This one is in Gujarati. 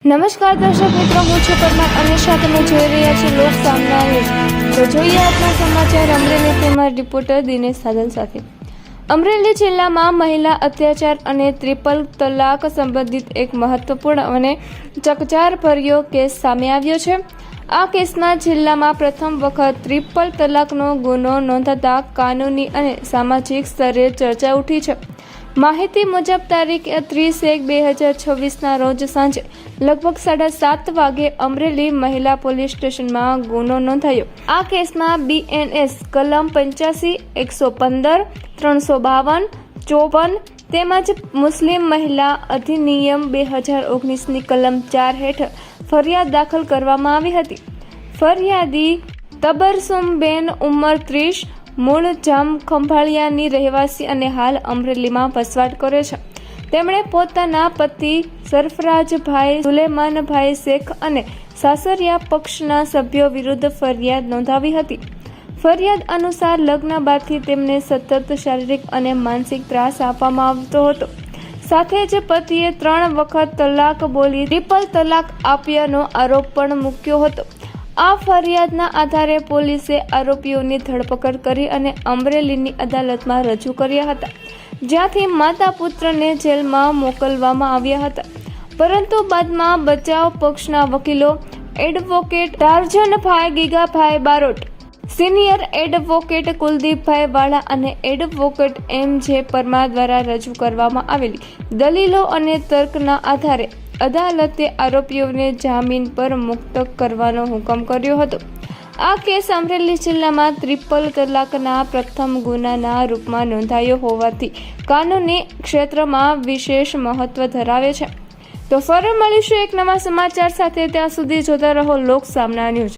નમસ્કાર દર્શક મિત્રો, હું છું પરમાર અને તમે જોઈ રહ્યા છો લોક સામના ન્યૂઝ। તો જોઈએ આજના સમાચાર અમરેલી તેમાં રિપોર્ટર દિનેશ સાદલ સાથે। અમરેલી જિલ્લામાં મહિલા અત્યાચાર અને ટ્રિપલ તલાક સંબંધિત એક મહત્વપૂર્ણ અને ચકચારભર્યો કેસ સામે આવ્યો છે। આ કેસમાં જિલ્લામાં પ્રથમ વખત ટ્રિપલ તલાકનો ગુનો નોંધાતા કાનૂની અને સામાજિક સ્તરે ચર્ચા ઉઠી છે। માહિતી મુજબ તારીખ 30/1/2026ના રોજ સાંજે લગભગ 7:30 વાગે અમરેલી મહિલા પોલીસ સ્ટેશનમાં ગુનો નોંધાયો। આ કેસમાં BNS કલમ 85, 115, 352, 54 તેમજ મુસ્લિમ મહિલા અધિનિયમ 2019ની કલમ 4 હેઠળ ફરિયાદ દાખલ કરવામાં આવી હતી। ફરિયાદી તબરસુમબેન ઉંમર 30, મૂળ જામ ખંભાળિયાની રહેવાસી અને હાલ અમરેલીમાં વસવાટ કરે છે। તેમણે પોતાના પતિ સરફરાજભાઈ સુલેમાનભાઈ શેખ અને સાસરિયા પક્ષના સભ્યો વિરુદ્ધ ફરિયાદ નોંધાવી હતી। ફરિયાદ અનુસાર લગ્ન બાદથી તેમને સતત શારીરિક અને માનસિક ત્રાસ આપવામાં આવતો હતો। સાથે જ પતિએ 3 વખત તલાક બોલી ટ્રિપલ તલાક આપ્યાનો આરોપ પણ મૂક્યો હતો। આ ફરિયાદના આધારે પોલીસે આરોપીઓની ધરપકડ કરી અને અમરેલીની અદાલતમાં રજૂ કર્યા હતા, જ્યાંથી માતા પુત્રને જેલમાં મોકલવામાં આવ્યા હતા। પરંતુ બાદમાં બચાવ પક્ષના વકીલો advocate ટાર્જનભાઈ Gigabhai Barot, senior advocate કુલદીપભાઈ વાળા અને એડવોકેટ MJ પરમાર દ્વારા રજૂ કરવામાં આવેલી દલીલો અને તર્કના આધારે અદાલતે આરોપીઓને જામીન પર મુક્ત કરવાનો હુકમ કર્યો હતો। આ કેસ અમરેલી જિલ્લામાં ટ્રિપલ તલાકના પ્રથમ ગુનાના રૂપમાં નોંધાયો હોવાથી કાનૂની ક્ષેત્રમાં વિશેષ મહત્વ ધરાવે છે। તો ફરી મળીશું એક નવા સમાચાર સાથે, ત્યાં સુધી જોતા રહો લોક સામના ન્યૂઝ।